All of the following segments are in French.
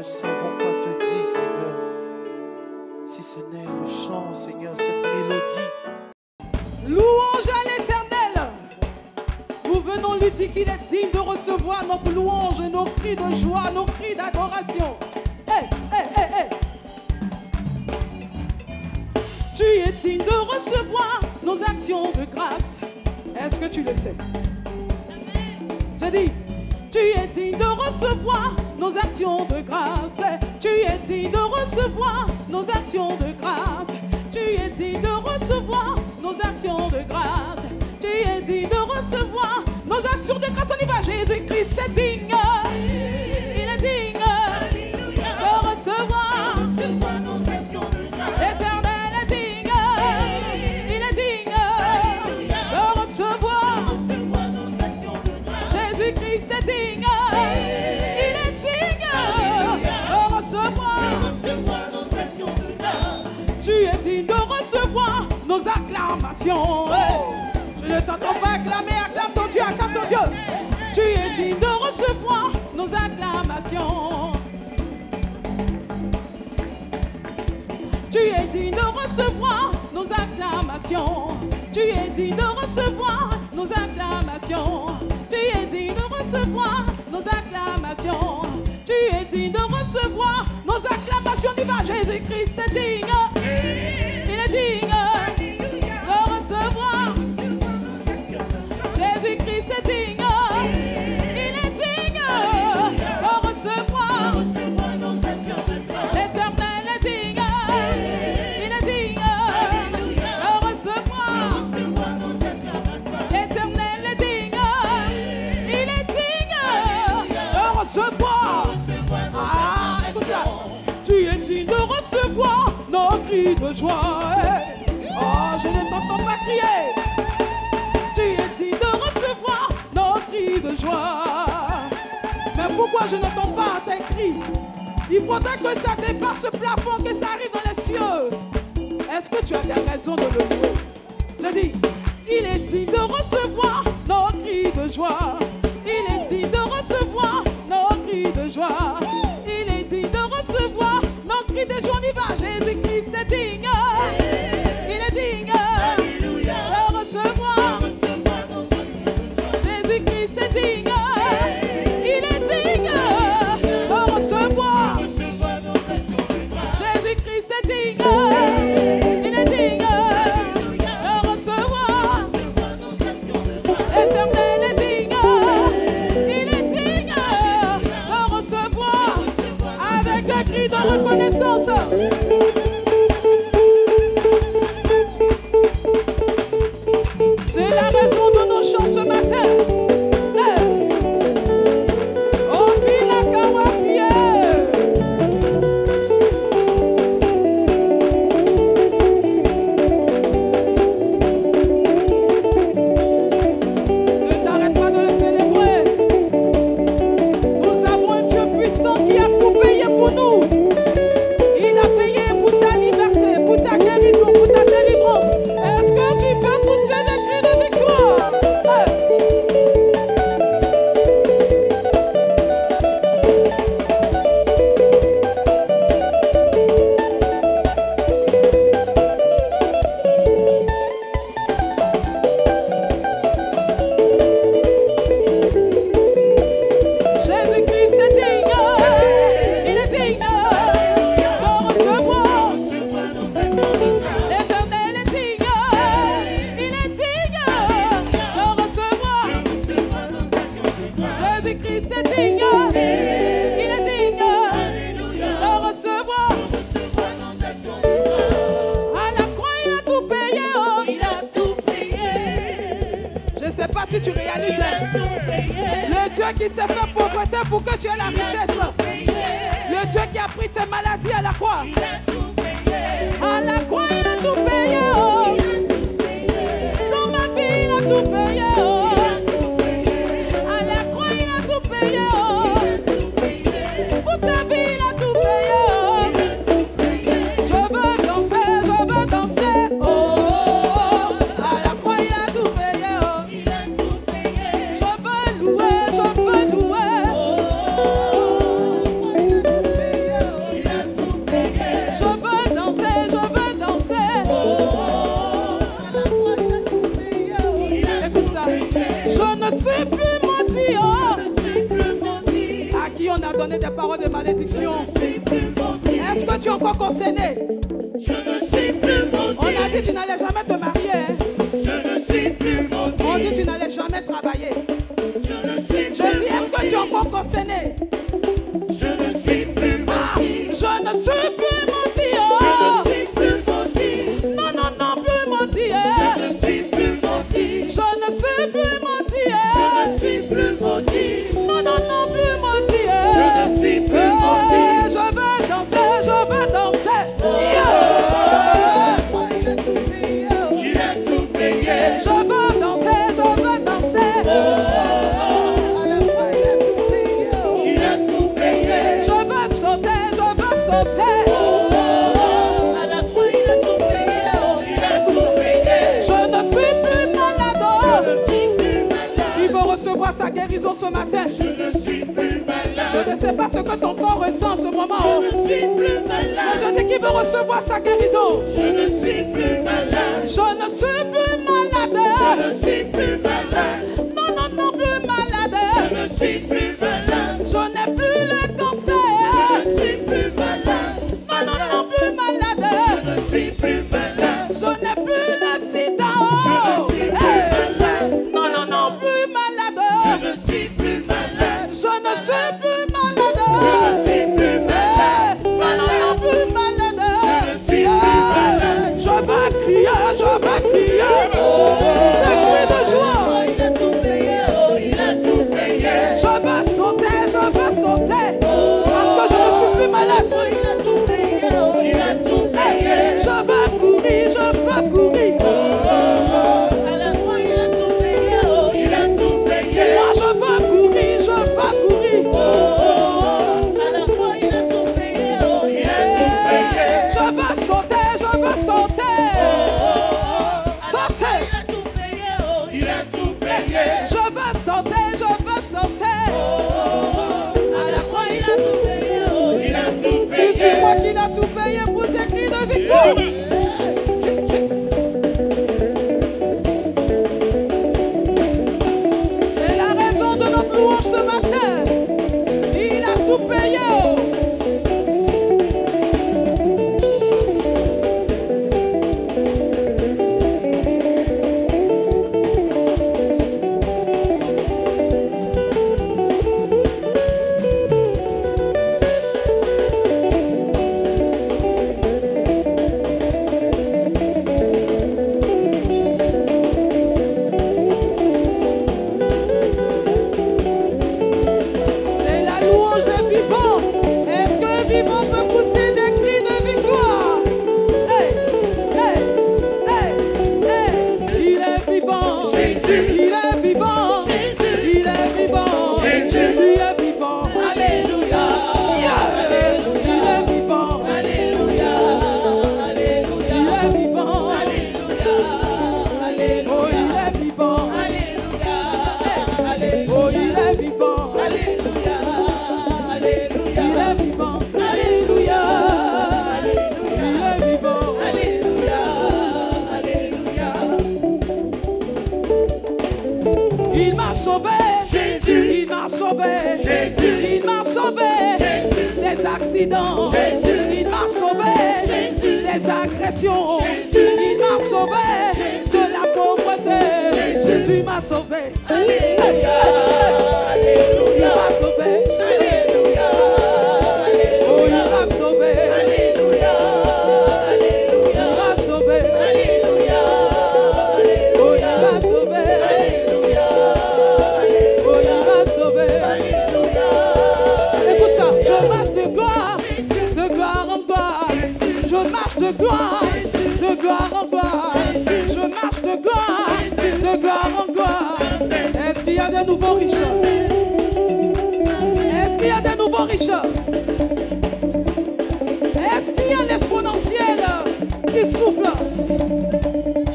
savons quoi te dire, Seigneur. Si ce n'est le chant, Seigneur, cette mélodie. Louange à l'Éternel. Nous venons lui dire qu'il est digne de recevoir notre louange, nos cris de joie, nos cris d'adoration. Hey, hey, hey, hey. Tu es digne de recevoir nos actions de grâce. Est-ce que tu le sais? Je dis, tu es digne de recevoir nos actions de grâce. Tu es digne de recevoir nos actions de grâce. Tu es digne de recevoir nos actions de grâce. Tu es digne de recevoir nos actions de grâce. On y va, Jésus-Christ est digne. Il est digne de recevoir nos actions de grâce. L'Éternel est digne. Il est digne de recevoir nos actions de grâce. Jésus-Christ est digne. Il est digne de recevoir nos actions de grâce. Tu es digne de recevoir nos acclamations. Je ne t'entends pas acclamer, acclame ton Dieu, acclame ton Dieu. Tu es digne de recevoir nos acclamations. Tu es digne de recevoir nos acclamations. Tu es digne de recevoir nos acclamations. Tu es digne de recevoir nos acclamations. Tu es digne de recevoir nos acclamations. Il va, Jésus-Christ est digne. Il est digne de recevoir. Jésus-Christ est digne. Il est digne de recevoir. L'Éternel est digne. Il est digne de recevoir. L'Éternel est digne. Il est digne de recevoir. Ah, écoute ça. Tu es digne de recevoir nos cris de joie. Oh, je ne t'entends pas crier. Tu es digne de recevoir nos cris de joie. Mais pourquoi je n'entends pas tes cris? Il faudrait que ça dépasse ce plafond, que ça arrive dans les cieux. Est-ce que tu as des raisons de le louer? Je dis, il est digne de recevoir nos cris de joie. Il est digne de recevoir nos cris de joie. Il est digne de recevoir nos cris de joie. On y va, Jésus-Christ est digne. Il est digne de recevoir. Jésus-Christ est digne. Il est digne de recevoir. Jésus-Christ est digne. Il est digne de recevoir. L'Éternel est digne. Il est digne de recevoir. Avec un cri de reconnaissance. C'est la raison de nos chants ce matin. Oh, Pinakawapie. Ne t'arrête pas de le célébrer. Nous avons un Dieu puissant qui a tout payé pour nous. Il a payé pour ta liberté, pour ta guérison, pour ta délivrance. Est-ce que tu peux pousser des cris de victoire? Jésus-Christ est digne. Il est digne de recevoir. L'Éternel est digne. Il est digne de recevoir. Jésus-Christ est digne. Il est digne de recevoir. À la croix, il a tout payé. Oh, il a tout payé. Je ne sais pas si tu réalises. Le Dieu qui s'est fait pauvreté pour que tu aies la richesse. Le Dieu qui a pris tes maladies à la croix. À la croix, il a tout payé. Oh. Dans ma vie, il a tout payé. Oh. À la croix, il a tout payé. Oh. Pour ta vie, il a tout payé. Oh. Je veux danser, je veux danser. Oh. À la croix, il a tout payé. Oh. Je veux louer, je veux louer. Je ne suis plus maudit. À qui on a donné des paroles de malédiction? Est-ce que tu es encore concerné? On a dit que tu n'allais jamais te marier. On dit que tu n'allais jamais travailler. Je dis, est-ce que tu es encore concerné? Je ne suis plus maudit. Non, non, non, plus maudit. Je ne suis plus maudit. Non, non, non, plus maudit. Je veux danser, je veux danser. Je veux danser, je veux danser. Je veux sauter, je veux sauter. Je ne suis plus malade. Il veut recevoir sa guérison ce matin. Je ne sais pas ce que ton corps ressent en ce moment. Mais je dis qu'il veut recevoir sa guérison. Je ne suis plus malade. Non, non, non, plus malade. Je n'ai plus le cancer. Non, non, non, plus malade. Je n'ai plus le sida. Hey. Non, non, non, plus malade. Je ne suis plus malade. Non, non, non, plus malade. Je vais crier, je vais crier. C'est cri de joie. Je vais sauter. Parce que je ne suis plus malade. Je vais courir, je veux courir. Moi je veux courir, je veux courir. Je veux sauter, je veux sauter. Sauter. Je veux sauter, je veux sauter. À la croix il a tout payé. Si tu crois qu'il a tout payé pour tes cris de victoire. C'est la raison de notre louange ce matin. Il a tout payé. Des accidents, il m'a sauvé des agressions, il m'a sauvé de la pauvreté. Jésus m'a sauvé. Alléluia, alléluia. Il m'a sauvé. Alléluia, alléluia. Oh, il m'a sauvé. Alléluia, alléluia. Il m'a sauvé. Alléluia, alléluia. Oh, il m'a sauvé. Alléluia, alléluia. Oh, il m'a sauvé. Alléluia. Écoute ça, je marche de gloire en gloire. Je marche de gloire en gloire. Je marche de gloire en gloire. Est-ce qu'il y a des nouveaux riches? Est-ce qu'il y a des nouveaux riches? Est-ce qu'il y a l'exponentiel qui souffle?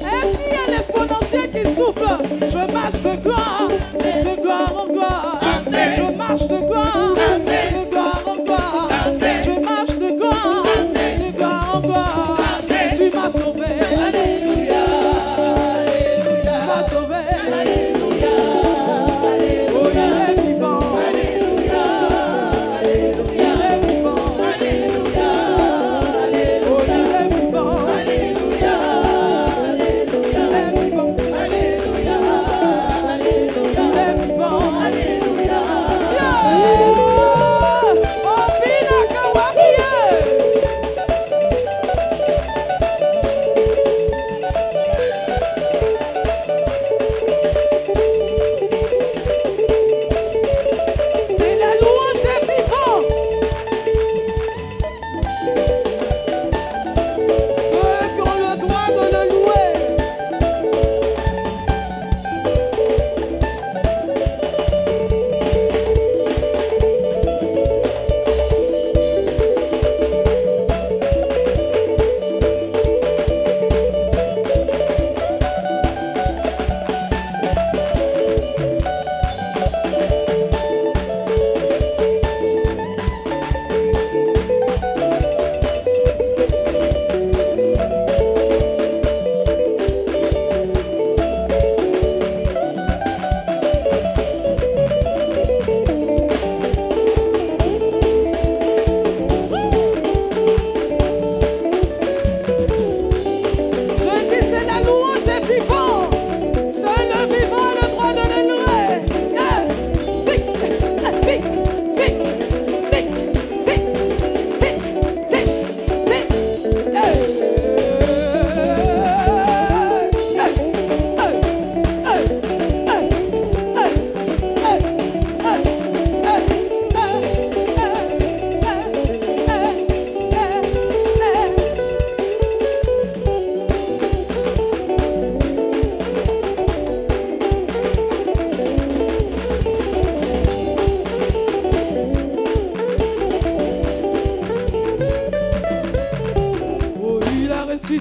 Est-ce qu'il y a l'exponentiel qui souffle? Je marche de gloire en gloire. Je marche de gloire en gloire. Je marche de gloire en gloire. Tu m'as sauvé. Alléluia, alléluia. Tu m'as sauvé. Alléluia.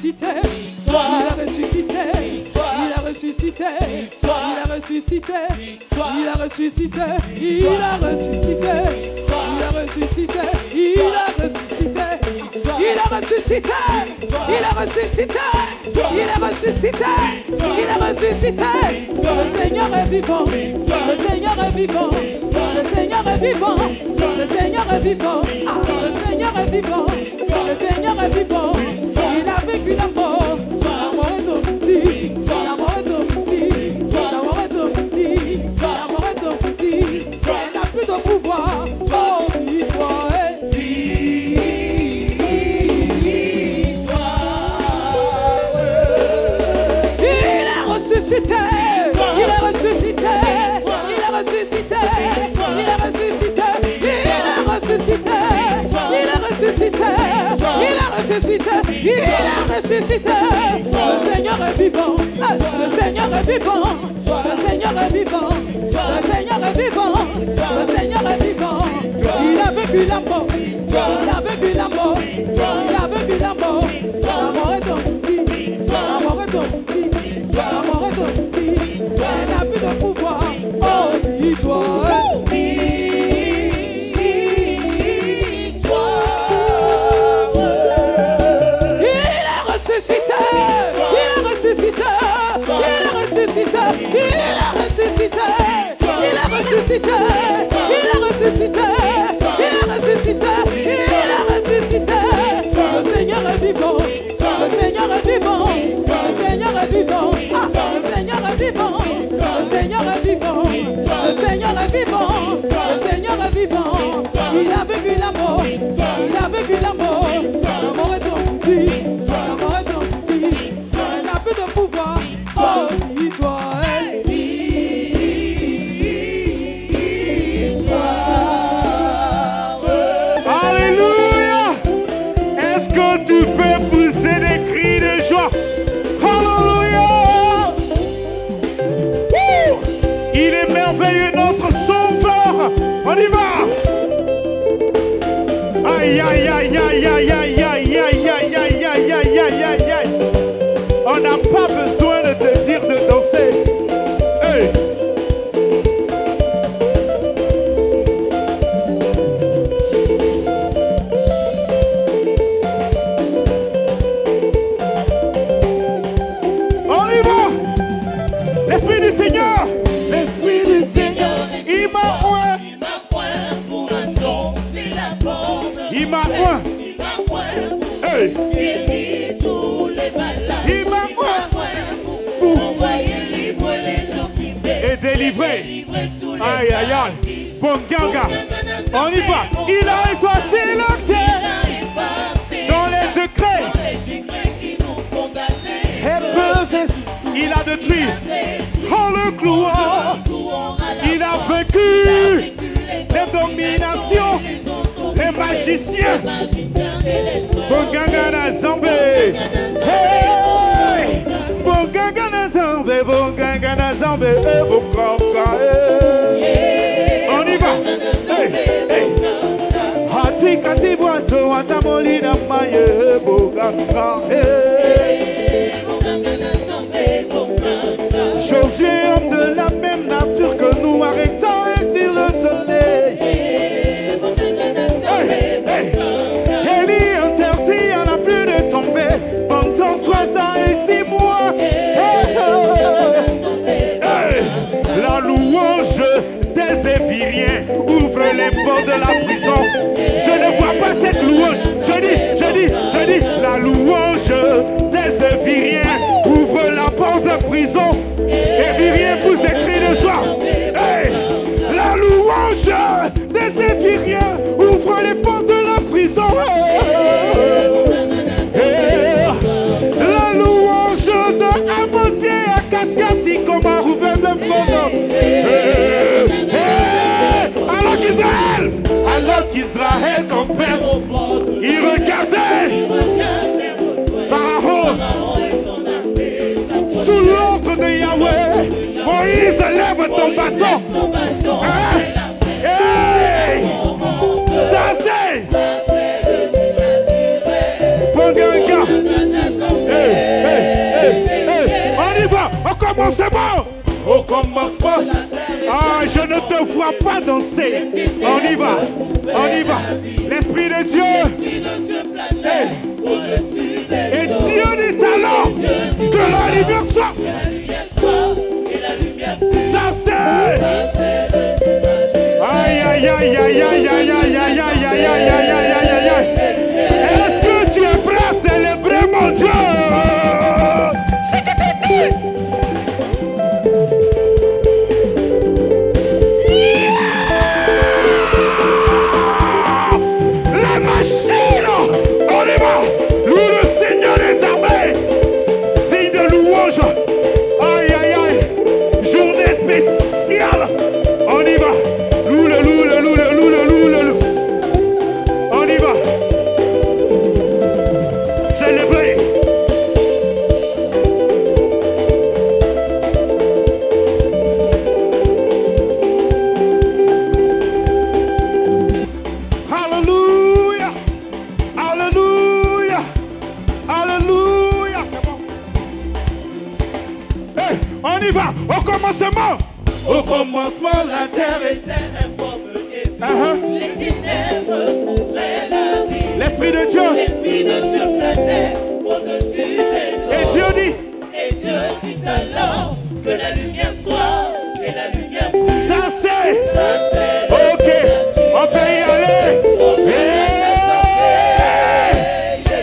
ressuscité, il a ressuscité, il a ressuscité, il a ressuscité, il a ressuscité, il a ressuscité, il a ressuscité, il a ressuscité, il a ressuscité, il a ressuscité, il a ressuscité, il a ressuscité. Le Seigneur est vivant, le Seigneur est vivant, le Seigneur est vivant, le Seigneur est vivant, le Seigneur est vivant, le Seigneur est vivant. Il a vécu la mort, la mort est au petit, la mort est au petit, la mort est au petit, la mort est au petit. Elle n'a plus de pouvoir, oh, victoire. Il a ressuscité, il a ressuscité, il a ressuscité, il a ressuscité, il a ressuscité, il a ressuscité, il a ressuscité, il a ressuscité. Le Seigneur est vivant, le Seigneur est vivant, le Seigneur est vivant, le Seigneur est vivant, le Seigneur est vivant. Il a vécu la mort, il a vécu la mort, il a vécu la mort. La mort est un petit, la mort est un petit, la mort est un petit. Elle n'a plus de pouvoir, oh, victoire. Il a ressuscité, il a ressuscité, il a ressuscité, il a ressuscité, il a ressuscité, il a ressuscité, il a ressuscité, il a ressuscité. Le Seigneur est vivant, le Seigneur est vivant, le Seigneur est vivant, le Seigneur est vivant, le Seigneur est vivant, le Seigneur est vivant, le Seigneur est vivant. Il a vécu la mort, il a vécu la mort. La mort est ton petit, la mort est ton petit. Elle n'a plus de pouvoir, oh, victoire. Alléluia. Est-ce que tu peux pousser des cris de joie? Alléluia. Il est merveilleux, notre sauveur. On y va. Aïe, aïe, aïe, aïe, aïe, aïe, aïe, aïe, aïe, aïe, aïe, aïe, aïe, aïe, aïe. On n'a pas besoin de te dire de danser. Hey. On y va. L'Esprit du Seigneur. L'Esprit du Seigneur. Il m'a oint. Pour annoncer la bonne. Il m'a oint. Il m'a oint pour Hey. guérir tous les malades. Il m'a Il oint. m'a oint pour envoyer libre les opprimés. Et délivré. Délivrer tous les Aïe, aïe, aïe. bandits. Bon ganga. On y va. Il a effacé la Il terre a effacé dans les décrets. dans les décrets qui nous condamnaient. Et pesé. Il a détruit. Oh le clouard. Il a vaincu les dominations, les magiciens. Bonganga na Zambé. Hey! Bonganga na Zambé, Bonganga na Zambé, Bonganga. On y va. Hey, hey. Hati kati boato, atamolina maye, Bonganga. Josué, homme de la même nature que nous, arrêtant sur le soleil. Hey, hey. Élie interdit à la pluie de tomber pendant 3 ans et 6 mois. Hey, hey. La louange des Éviriens ouvre les portes de la prison. Je ne vois pas cette louange. Je dis, la louange des Éviriens ouvre la porte de prison. Éviriens poussent des cris de joie. Hey, la louange des Éviriens ouvre les portes de la prison. Hey, la louange de Amandier, Acacia, Sycomore, Rouben de Bono. Alors qu'Israël compère, il regardait Pharaon sous l'ordre de Yahweh. Moïse, lève ton bâton. Hein? Hey! Ça c'est Bonganga. commencement. Ah, je ne te vois pas danser. On y va, on y va. L'Esprit de Dieu. Hey. Et Dieu dit alors que la lumière soit. Ça c'est. Aïe, aïe, aïe, aïe, aïe, aïe, aïe, aïe, aïe, aïe, aïe, aïe, aïe, aïe, aïe. Est-ce que tu es prêt à célébrer mon Dieu? La machine, on y va. Loue le Seigneur des armées, digne de louange. Aïe, aïe, aïe, journée spéciale. On y va. Loue le, loue le, loue le, loue le, loue le, loue. On y va. Célébrer. Alléluia. Alléluia. Alléluia. Hey, on y va. Au commencement. Au commencement, la terre était informe et vue. Les ténèbres couvraient la vie. L'Esprit de Dieu. L'Esprit de Dieu planait au-dessus des eaux. Et Dieu dit. Et Dieu dit alors que la lumière soit. Et la lumière fut. Ça c'est. Ça c'est. Ok. On peut y aller. Hey.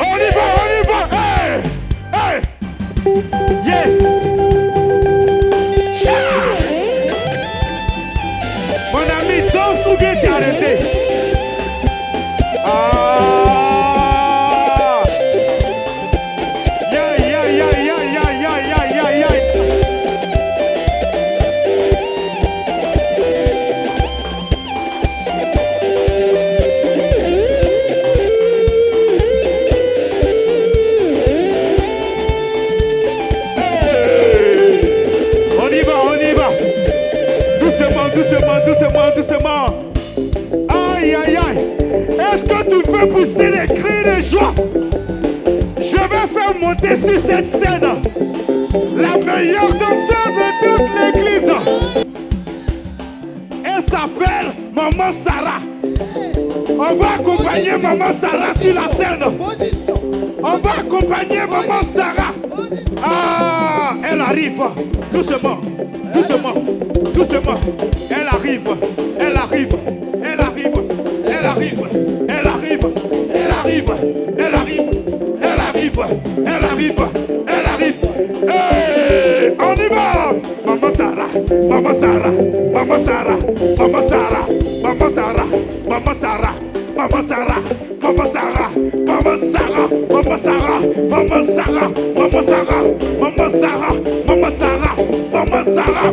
On y va, on y va. Hey. Hey. Yes. Mon ami, danse ou bien t'es arrêté? Ah! Yeah, yeah, yeah, yeah, yeah, yeah, yeah, yeah, yeah. Hey. On y va, on y va. Doucement, doucement, doucement, doucement. Aïe, aïe, aïe. Est-ce que tu peux pousser les cris de joie? Je vais faire monter sur cette scène la meilleure danseuse de toute l'église. Elle s'appelle Maman Sarah. On va accompagner Maman Sarah sur la scène. On va accompagner Maman Sarah. Ah, elle arrive. Doucement, doucement, doucement. Elle arrive, elle arrive, elle arrive, elle arrive, elle arrive, elle arrive, elle arrive, elle arrive, elle arrive, elle arrive. Hey, on y va. Maman Sarah, Maman Sarah, Maman Sarah, Maman Sarah, Maman Sarah, Maman Sarah, Maman Sarah, Maman Sarah, Maman Sarah, Maman Sarah, Maman Sarah, Maman Sarah, Maman Sarah, Maman Sarah, Maman Sarah.